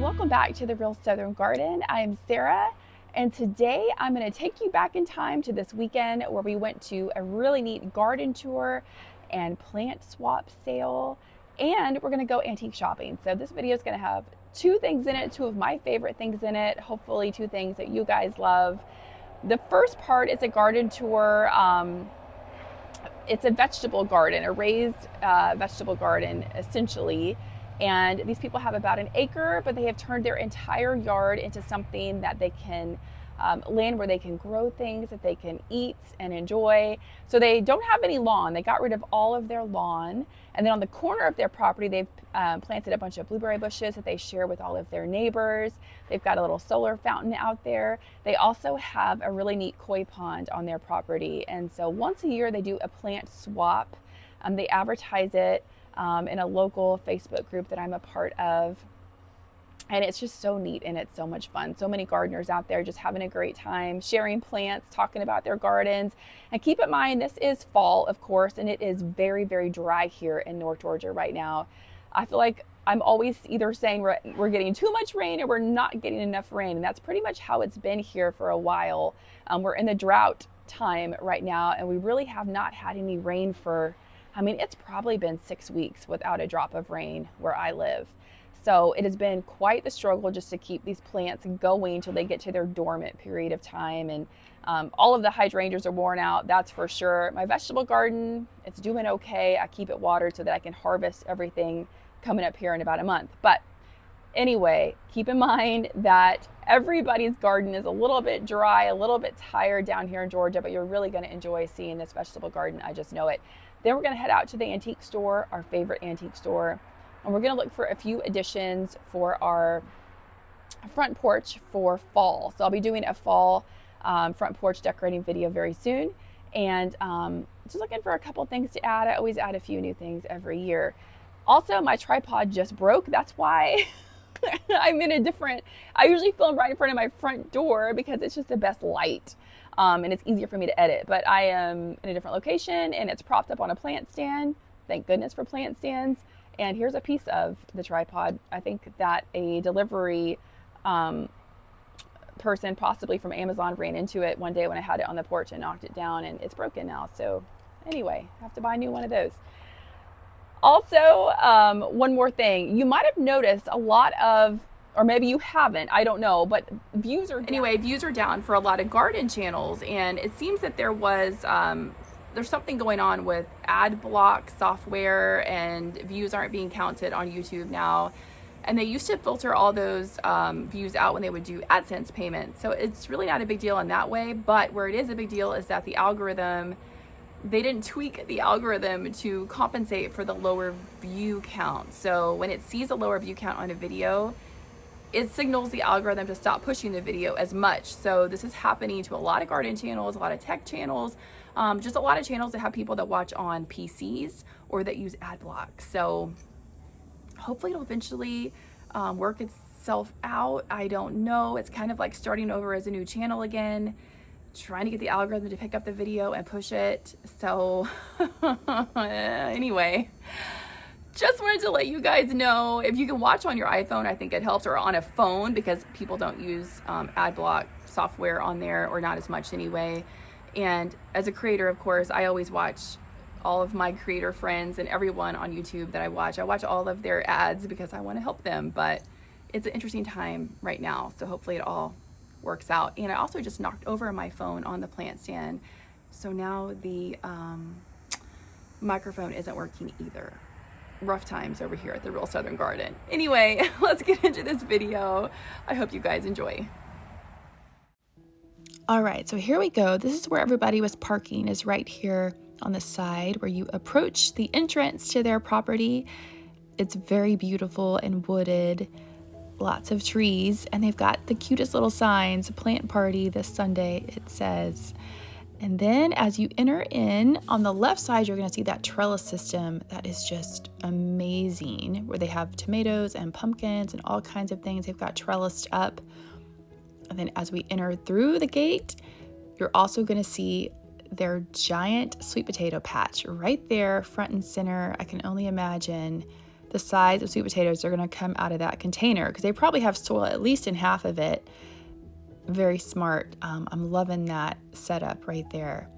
welcome back to the Real Southern Garden. I'm Sarah, and today I'm going to take you back in time to this weekend where we went to a really neat garden tour and plant swap sale, and we're going to go antique shopping. So this video is going to have two things in it, two of my favorite things in it, hopefully two things that you guys love. The first part is a garden tour. It's a vegetable garden, a raised vegetable garden essentially. And these people have about an acre, but they have turned their entire yard into something that they can, land where they can grow things that they can eat and enjoy. So they don't have any lawn. They got rid of all of their lawn. And then on the corner of their property, they've planted a bunch of blueberry bushes that they share with all of their neighbors. They've got a little solar fountain out there. They also have a really neat koi pond on their property. And so once a year, they do a plant swap. They advertise it in a local Facebook group that I'm a part of. And it's just so neat and it's so much fun. So many gardeners out there just having a great time, sharing plants, talking about their gardens. And keep in mind, this is fall, of course, and it is very, very dry here in North Georgia right now. I feel like I'm always either saying we're getting too much rain or we're not getting enough rain. And that's pretty much how it's been here for a while. We're in the drought time right now, and we really have not had any rain for, it's probably been 6 weeks without a drop of rain where I live. So it has been quite the struggle just to keep these plants going till they get to their dormant period of time. And all of the hydrangeas are worn out, that's for sure. My vegetable garden, it's doing okay. I keep it watered so that I can harvest everything coming up here in about a month. But anyway, keep in mind that everybody's garden is a little bit dry, a little bit tired down here in Georgia, but you're really going to enjoy seeing this vegetable garden. I just know it. Then we're going to head out to the antique store, our favorite antique store, and we're going to look for a few additions for our front porch for fall. So I'll be doing a fall front porch decorating video very soon, and just looking for a couple things to add. I always add a few new things every year. Also, my tripod just broke. That's why I'm in a different, I usually film right in front of my front door because it's just the best light. And it's easier for me to edit, but I am in a different location and it's propped up on a plant stand. Thank goodness for plant stands. And here's a piece of the tripod. I think that a delivery person, possibly from Amazon, ran into it one day when I had it on the porch and knocked it down, and it's broken now. So anyway, I have to buy a new one of those. Also, one more thing, you might have noticed a lot of, or maybe you haven't, I don't know, but views are down for a lot of garden channels. And it seems that there's something going on with ad block software, and views aren't being counted on YouTube now. And they used to filter all those views out when they would do AdSense payments. So it's really not a big deal in that way, but where it is a big deal is that the algorithm, they didn't tweak the algorithm to compensate for the lower view count. So when it sees a lower view count on a video, it signals the algorithm to stop pushing the video as much. So this is happening to a lot of garden channels, a lot of tech channels, just a lot of channels that have people that watch on PCs or that use ad block. So hopefully it'll eventually work itself out. I don't know. It's kind of like starting over as a new channel again, trying to get the algorithm to pick up the video and push it. So anyway, just wanted to let you guys know, if you can watch on your iPhone, I think it helps, or on a phone, because people don't use ad block software on there, or not as much anyway. And as a creator, of course, I always watch all of my creator friends and everyone on YouTube that I watch all of their ads because I want to help them. But it's an interesting time right now, so hopefully it all works out. And I also just knocked over my phone on the plant stand, so now the microphone isn't working either. Rough times over here at the Real Southern Garden. Anyway, let's get into this video. I hope you guys enjoy. All right, so here we go. This is where everybody was parking, is right here on the side where you approach the entrance to their property. It's very beautiful and wooded, lots of trees, and they've got the cutest little signs, plant party this Sunday, it says. And then as you enter in, on the left side, you're gonna see that trellis system that is just amazing, where they have tomatoes and pumpkins and all kinds of things. They've got trellised up. And then as we enter through the gate, you're also gonna see their giant sweet potato patch right there, front and center. I can only imagine the size of sweet potatoes are going to come out of that container because they probably have soil at least in half of it. Very smart. I'm loving that setup right there.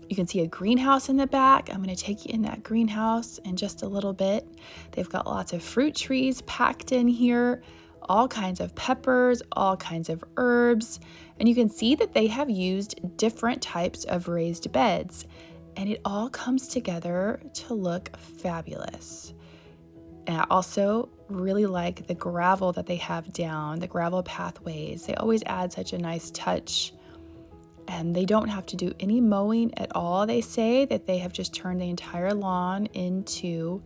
You can see a greenhouse in the back. I'm going to take you in that greenhouse in just a little bit. They've got lots of fruit trees packed in here, all kinds of peppers, all kinds of herbs. And you can see that they have used different types of raised beds. And it all comes together to look fabulous. And I also really like the gravel that they have down, the gravel pathways. They always add such a nice touch. And they don't have to do any mowing at all. They say that they have just turned the entire lawn into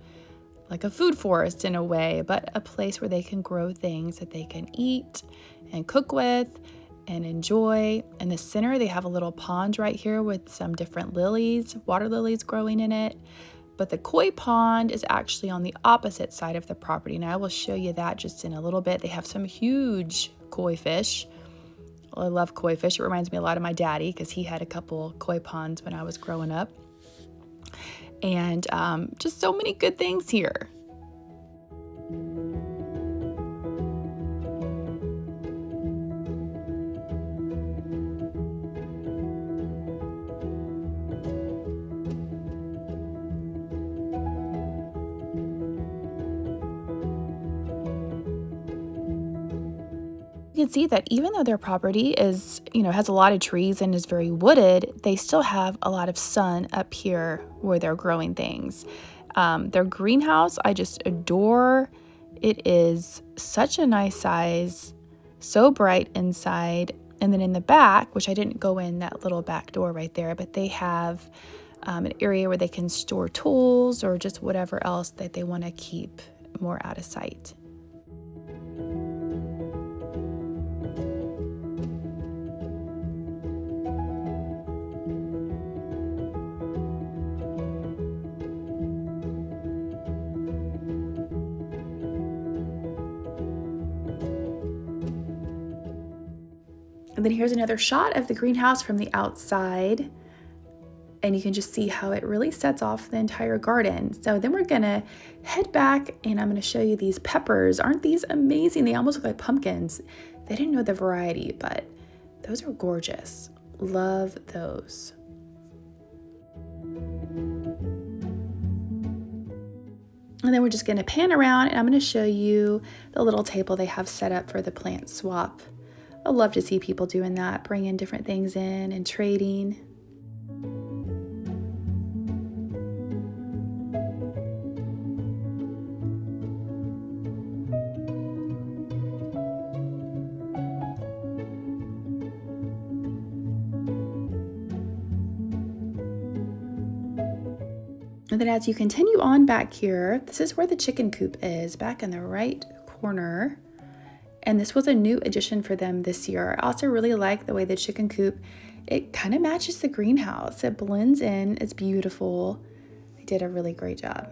like a food forest in a way, but a place where they can grow things that they can eat and cook with and enjoy. In the center, they have a little pond right here with some different lilies, water lilies growing in it. But the koi pond is actually on the opposite side of the property, and I will show you that just in a little bit. They have some huge koi fish. I love koi fish. It reminds me a lot of my daddy because he had a couple koi ponds when I was growing up. And just so many good things here. You can see that even though their property is, has a lot of trees and is very wooded, they still have a lot of sun up here where they're growing things. Their greenhouse, I just adore. It is such a nice size, so bright inside. And then in the back, which I didn't go in that little back door right there, but they have an area where they can store tools or just whatever else that they want to keep more out of sight. And then here's another shot of the greenhouse from the outside. And you can just see how it really sets off the entire garden. So then we're gonna head back and I'm gonna show you these peppers. Aren't these amazing? They almost look like pumpkins. They didn't know the variety, but those are gorgeous. Love those. And then we're just gonna pan around and I'm gonna show you the little table they have set up for the plant swap. I love to see people doing that, bringing different things in and trading. And then as you continue on back here, this is where the chicken coop is, back in the right corner. And this was a new addition for them this year. I also really like the way the chicken coop, it kind of matches the greenhouse. It blends in, it's beautiful. They did a really great job.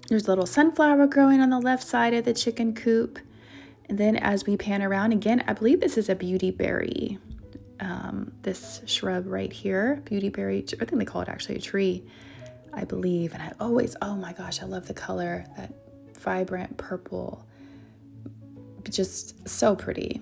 There's a little sunflower growing on the left side of the chicken coop. And then as we pan around again, I believe this is a beauty berry. This shrub right here, beauty berry, I think they call it actually a tree, I believe. And I always, oh my gosh, I love the color, that vibrant purple, just so pretty.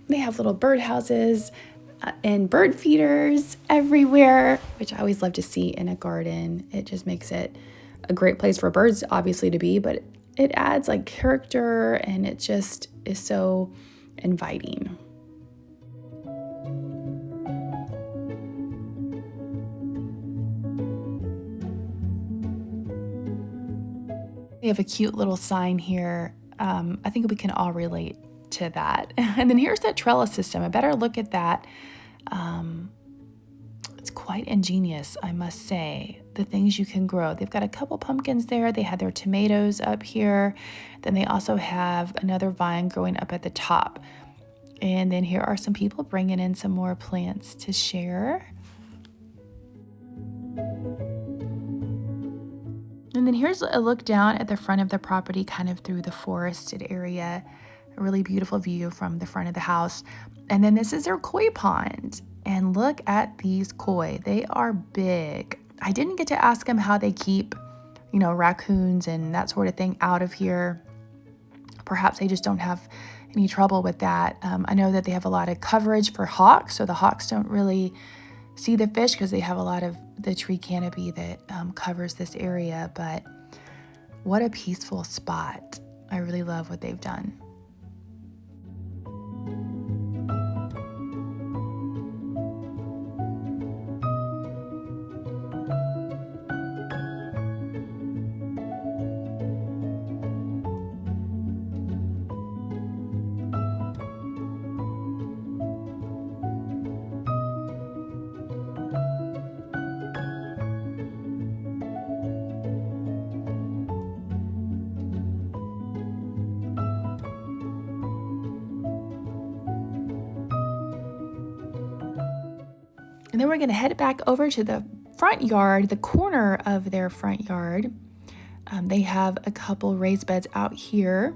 They have little bird houses and bird feeders everywhere, which I always love to see in a garden. It just makes it a great place for birds, obviously, to be, but it adds like character and it just is so inviting. They have a cute little sign here I think we can all relate to that. And then here's that trellis system. A better look at that. It's quite ingenious, I must say, the things you can grow. They've got a couple pumpkins there. They had their tomatoes up here. Then they also have another vine growing up at the top. And then here are some people bringing in some more plants to share. And then here's a look down at the front of the property, kind of through the forested area. A really beautiful view from the front of the house. And then this is their koi pond. And look at these koi. They are big. I didn't get to ask them how they keep, raccoons and that sort of thing out of here. Perhaps they just don't have any trouble with that. I know that they have a lot of coverage for hawks, so the hawks don't really see the fish because they have a lot of the tree canopy that covers this area. But what a peaceful spot. I really love what they've done. And then we're going to head back over to the front yard, the corner of their front yard. They have a couple raised beds out here.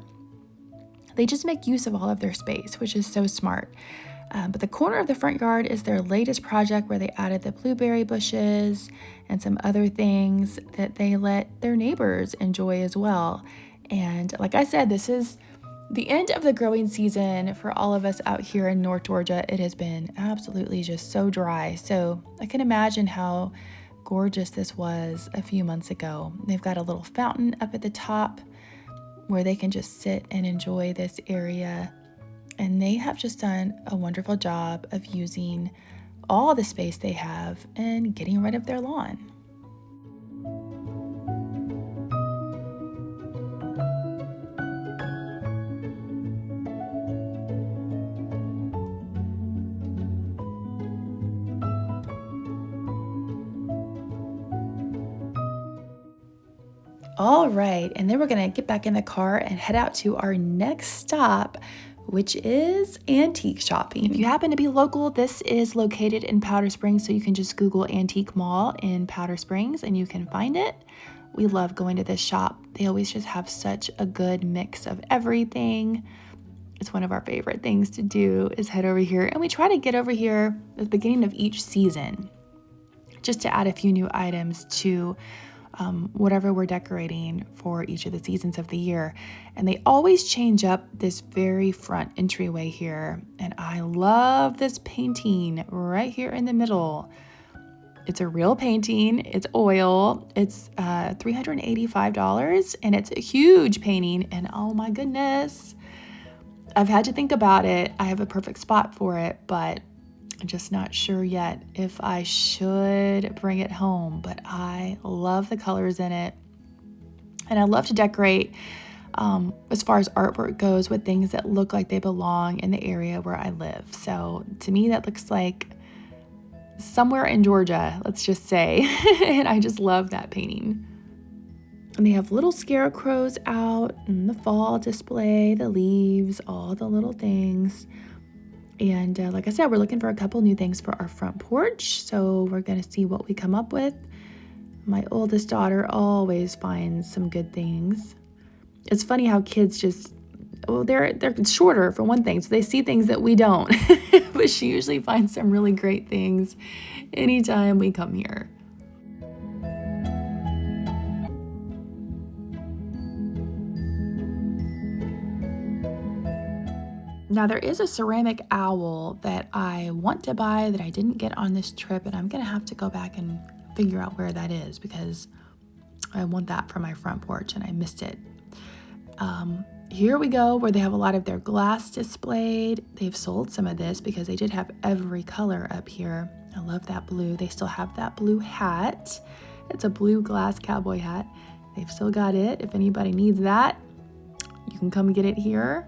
They just make use of all of their space, which is so smart. But the corner of the front yard is their latest project where they added the blueberry bushes and some other things that they let their neighbors enjoy as well. And like I said, this is the end of the growing season for all of us out here in North Georgia. It has been absolutely just so dry. So I can imagine how gorgeous this was a few months ago. They've got a little fountain up at the top where they can just sit and enjoy this area. And they have just done a wonderful job of using all the space they have and getting rid of their lawn. All right, and then we're gonna get back in the car and head out to our next stop, which is antique shopping. If you happen to be local, this is located in Powder Springs, so you can just Google Antique Mall in Powder Springs and you can find it. We love going to this shop. They always just have such a good mix of everything. It's one of our favorite things to do is head over here, and we try to get over here at the beginning of each season just to add a few new items to whatever we're decorating for each of the seasons of the year. And they always change up this very front entryway here. And I love this painting right here in the middle. It's a real painting. It's oil. It's $385 and it's a huge painting. And oh my goodness, I've had to think about it. I have a perfect spot for it, but I'm just not sure yet if I should bring it home, but I love the colors in it. And I love to decorate as far as artwork goes with things that look like they belong in the area where I live. So to me, that looks like somewhere in Georgia, let's just say. And I just love that painting. And they have little scarecrows out in the fall display, the leaves, all the little things. And like I said, we're looking for a couple new things for our front porch. So we're going to see what we come up with. My oldest daughter always finds some good things. It's funny how kids just, well, they're shorter for one thing. So they see things that we don't. But she usually finds some really great things anytime we come here. Now there is a ceramic owl that I want to buy that I didn't get on this trip, and I'm gonna have to go back and figure out where that is because I want that for my front porch and I missed it. Here we go where they have a lot of their glass displayed. They've sold some of this because they did have every color up here. I love that blue. They still have that blue hat. It's a blue glass cowboy hat. They've still got it if anybody needs that. you can come get it here.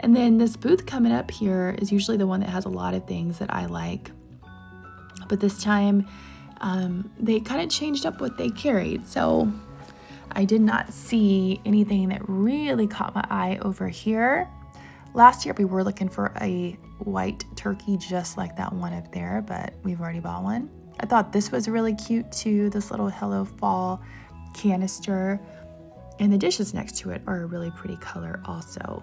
And then this booth coming up here is usually the one that has a lot of things that I like. But this time, they kind of changed up what they carried. So I did not see anything that really caught my eye over here. Last year, we were looking for a white turkey just like that one up there, but we've already bought one. I thought this was really cute too, this little Hello Fall canister. And the dishes next to it are a really pretty color also.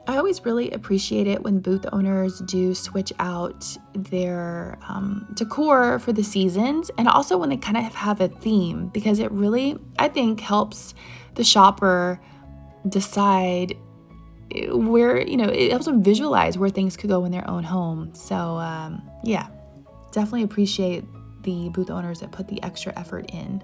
I always really appreciate it when booth owners do switch out their decor for the seasons, and also when they kind of have a theme, because it really, I think, helps the shopper decide where, it helps them visualize where things could go in their own home. So yeah, definitely appreciate the booth owners that put the extra effort in.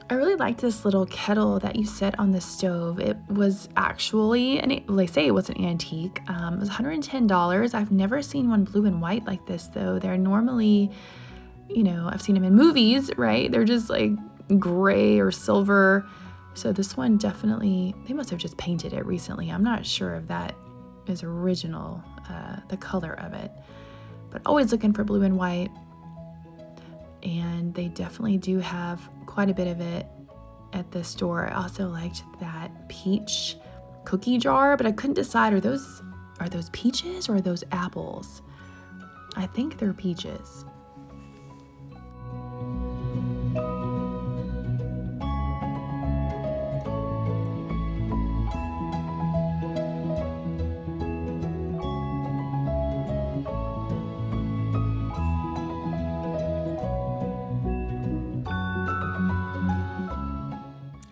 I really liked this little kettle that you set on the stove. It was actually, they say it was an antique. It was $110. I've never seen one blue and white like this though. They're normally, I've seen them in movies, right? They're just like gray or silver. So this one definitely, they must have just painted it recently. I'm not sure if that is original, the color of it. But always looking for blue and white. And they definitely do have quite a bit of it at this store. I also liked that peach cookie jar, but I couldn't decide, are those peaches or are those apples? I think they're peaches.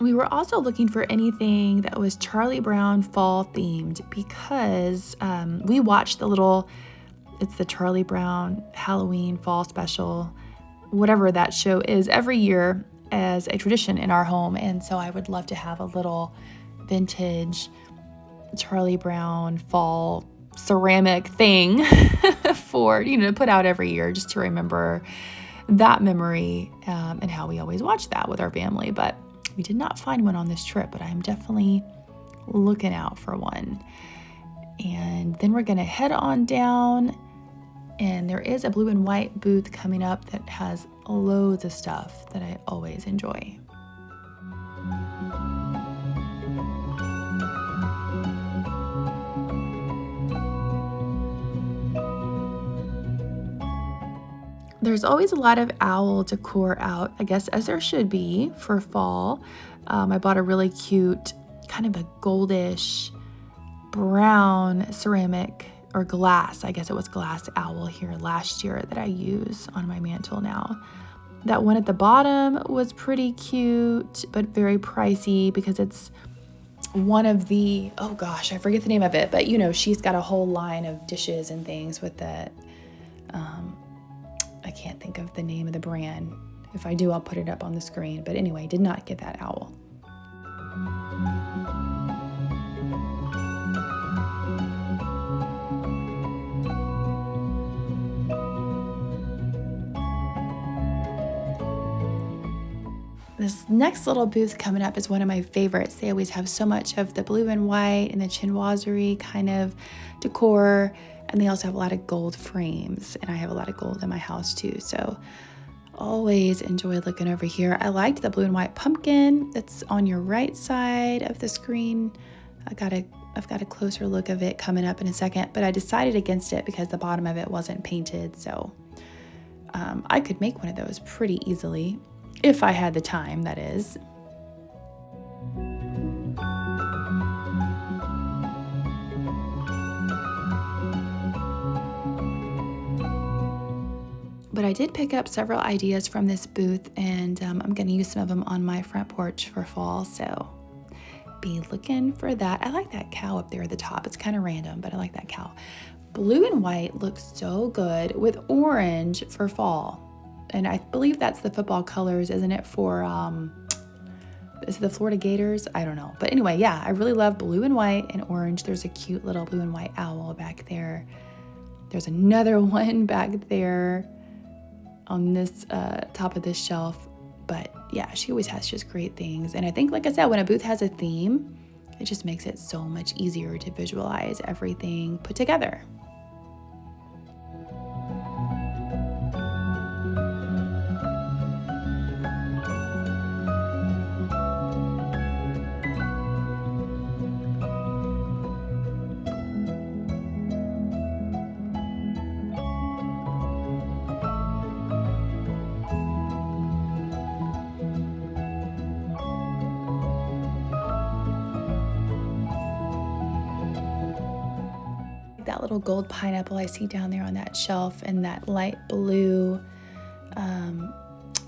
We were also looking for anything that was Charlie Brown fall themed, because we watched it's the Charlie Brown Halloween fall special, whatever that show is, every year as a tradition in our home. And so I would love to have a little vintage Charlie Brown fall ceramic thing for, to put out every year, just to remember that memory and how we always watched that with our family. But we did not find one on this trip, but I'm definitely looking out for one. And then we're gonna head on down, and there is a blue and white booth coming up that has loads of stuff that I always enjoy. There's always a lot of owl decor out, I guess, as there should be for fall. I bought a really cute, kind of a goldish brown ceramic or glass, I guess it was glass owl here last year that I use on my mantle now. That one at the bottom was pretty cute, but very pricey because it's one of the, oh gosh, I forget the name of it, but she's got a whole line of dishes and things with that. I can't think of the name of the brand. If I do, I'll put it up on the screen. But anyway, did not get that owl. This next little booth coming up is one of my favorites. They always have so much of the blue and white and the chinoiserie kind of decor. And they also have a lot of gold frames, and I have a lot of gold in my house too. So always enjoy looking over here. I liked the blue and white pumpkin that's on your right side of the screen. I got a I've got a closer look of it coming up in a second, but I decided against it because the bottom of it wasn't painted. So I could make one of those pretty easily if I had the time, that is. But I did pick up several ideas from this booth, and I'm going to use some of them on my front porch for fall, so be looking for that. I like that cow up there at the top. It's kind of random, but I like that cow. Blue and white looks so good with orange for fall. And I believe that's the football colors, isn't it, for, is it the Florida Gators? I don't know. But anyway, yeah, I really love blue and white and orange. There's a cute little blue and white owl back there. There's another one back there on this top of this shelf. But yeah, she always has just great things. And I think, like I said, when a booth has a theme, it just makes it so much easier to visualize everything put together. That little gold pineapple I see down there on that shelf, and that light blue,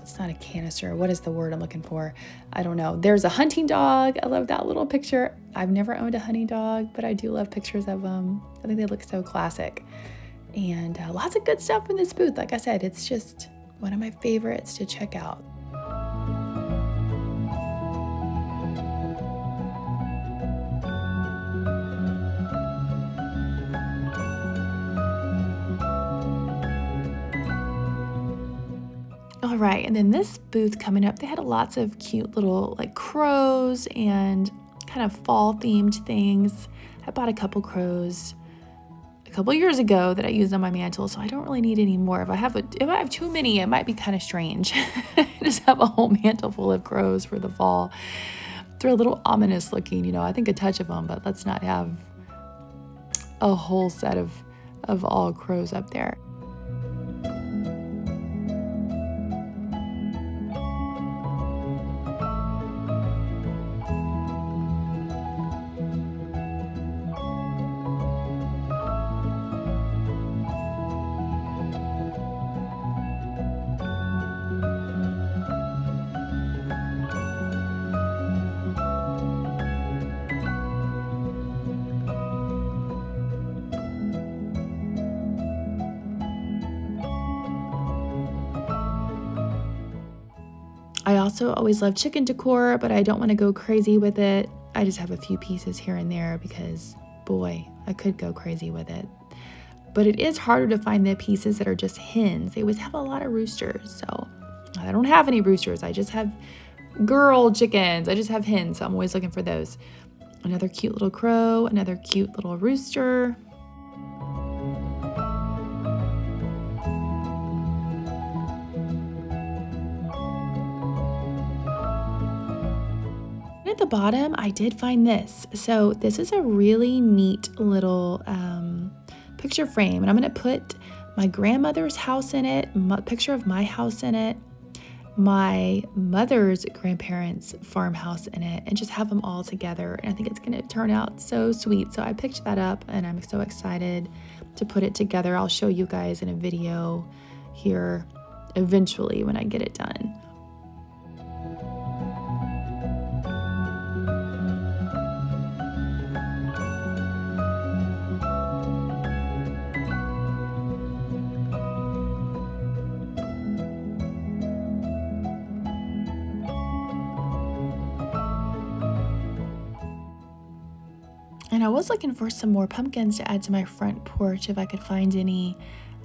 it's not a canister. What is the word I'm looking for? I don't know. There's a hunting dog. I love that little picture. I've never owned a hunting dog, but I do love pictures of them. I think they look so classic. And lots of good stuff in this booth. Like I said, it's just one of my favorites to check out. All right, and then this booth coming up, they had lots of cute little like crows and kind of fall themed things. I bought a couple crows a couple years ago that I used on my mantle, so I don't really need any more. If I have too many, it might be kind of strange. Just have a whole mantle full of crows for the fall. They're a little ominous looking, you know. I think a touch of them, but let's not have a whole set of all crows up there. I also always love chicken decor, but I don't want to go crazy with it. I just have a few pieces here and there because, boy, I could go crazy with it. But it is harder to find the pieces that are just hens. They always have a lot of roosters, so I don't have any roosters. I just have girl chickens. I just have hens, so I'm always looking for those. Another cute little crow, another cute little rooster. At the bottom, I did find this. So this is a really neat little picture frame, and I'm going to put my grandmother's house in it, a picture of my house in it, my mother's grandparents' farmhouse in it, and just have them all together. And I think it's going to turn out so sweet. So I picked that up, and I'm so excited to put it together. I'll show you guys in a video here eventually when I get it done. And I was looking for some more pumpkins to add to my front porch if I could find any.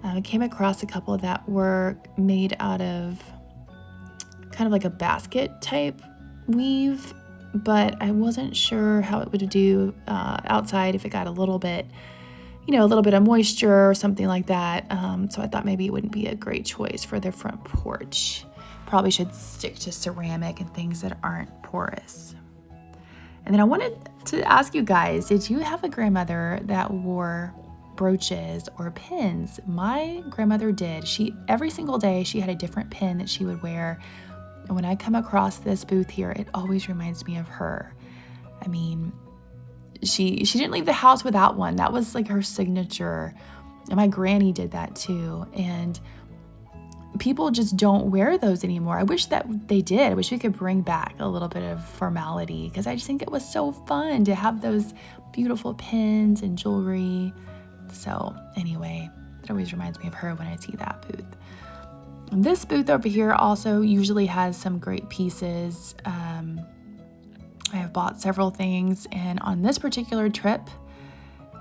I came across a couple that were made out of kind of like a basket type weave, but I wasn't sure how it would do outside if it got a little bit of moisture or something like that. So I thought maybe it wouldn't be a great choice for the front porch. Probably should stick to ceramic and things that aren't porous. And then I wanted to ask you guys, did you have a grandmother that wore brooches or pins? My grandmother did. Every single day she had a different pin that she would wear. And when I come across this booth here, it always reminds me of her. I mean, she didn't leave the house without one. That was like her signature. And my granny did that too. And people just don't wear those anymore. I wish that they did. I wish we could bring back a little bit of formality, because I just think it was so fun to have those beautiful pins and jewelry. So anyway, it always reminds me of her when I see that booth. And this booth over here also usually has some great pieces. I have bought several things, and on this particular trip,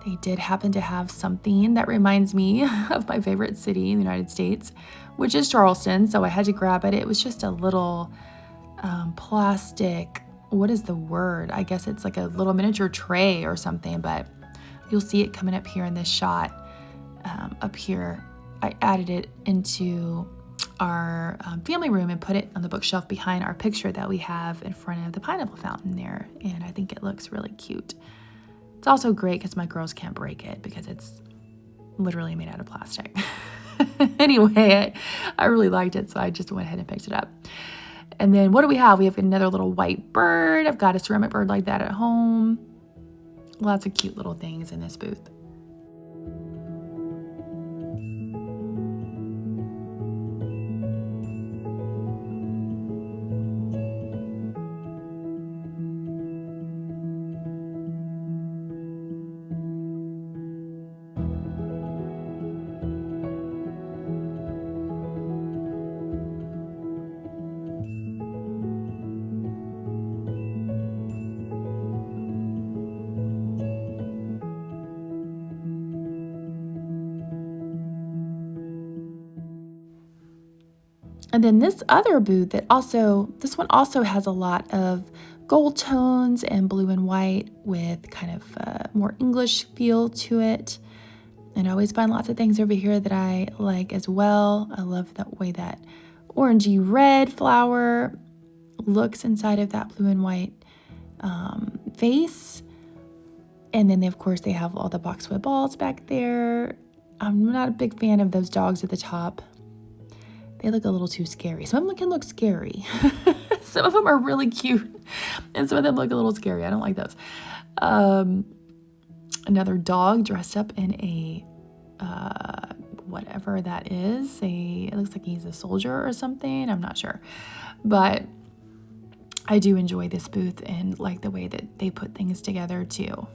they did happen to have something that reminds me of my favorite city in the United States, which is Charleston. So I had to grab it. It was just a little plastic, what is the word? I guess it's like a little miniature tray or something, but you'll see it coming up here in this shot. Up here, I added it into our family room and put it on the bookshelf behind our picture that we have in front of the pineapple fountain there. And I think it looks really cute. It's also great because my girls can't break it because it's literally made out of plastic. Anyway, I really liked it, so I just went ahead and picked it up. And then what do we have? We have another little white bird. I've got a ceramic bird like that at home. Lots of cute little things in this booth. And then this other booth this one also has a lot of gold tones and blue and white with kind of a more English feel to it. And I always find lots of things over here that I like as well. I love that way that orangey red flower looks inside of that blue and white vase. And then of course they have all the boxwood balls back there. I'm not a big fan of those dogs at the top. They look a little too scary. Some of them can look scary. Some of them are really cute, and some of them look a little scary. I don't like those. Another dog dressed up in a whatever that is. It looks like he's a soldier or something. I'm not sure. But I do enjoy this booth and like the way that they put things together too.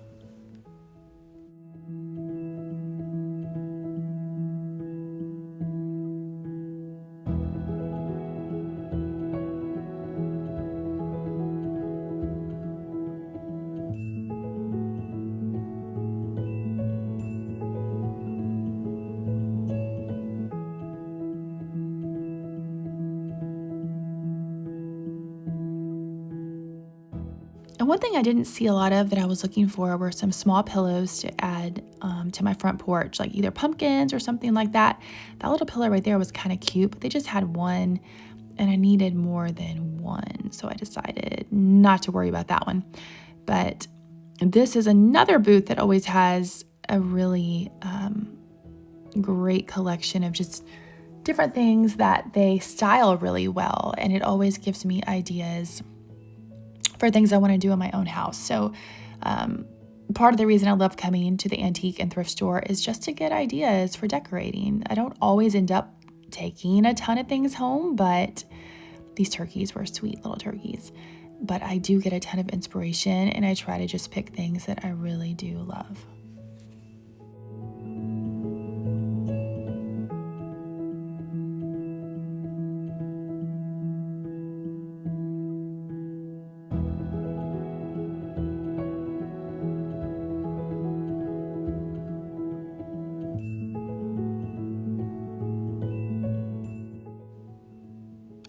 And one thing I didn't see a lot of that I was looking for were some small pillows to add to my front porch, like either pumpkins or something like that. That little pillow right there was kind of cute, but they just had one and I needed more than one. So I decided not to worry about that one. But this is another booth that always has a really great collection of just different things that they style really well. And it always gives me ideas for things I want to do in my own house. So part of the reason I love coming to the antique and thrift store is just to get ideas for decorating. I don't always end up taking a ton of things home, but these turkeys were sweet little turkeys. But I do get a ton of inspiration, and I try to just pick things that I really do love.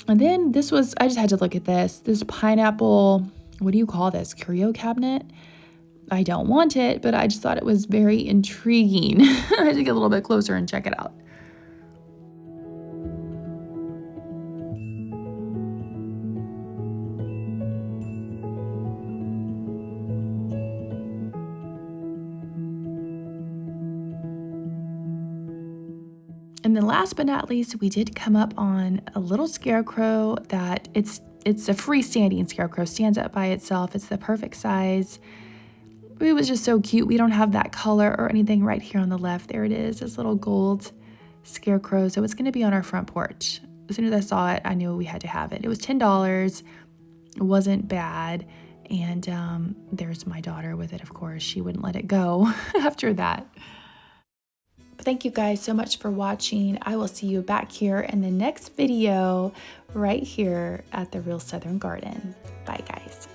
And then I just had to look at this pineapple, what do you call this? Curio cabinet? I don't want it, but I just thought it was very intriguing. I had to get a little bit closer and check it out. And then last but not least, we did come up on a little scarecrow that it's a freestanding scarecrow, stands up by itself. It's the perfect size. It was just so cute. We don't have that color or anything right here on the left. There it is, this little gold scarecrow. So it's going to be on our front porch. As soon as I saw it, I knew we had to have it. It was $10. It wasn't bad. And there's my daughter with it, of course. She wouldn't let it go after that. But thank you guys so much for watching. I will see you back here in the next video right here at the Real Southern Garden. Bye, guys.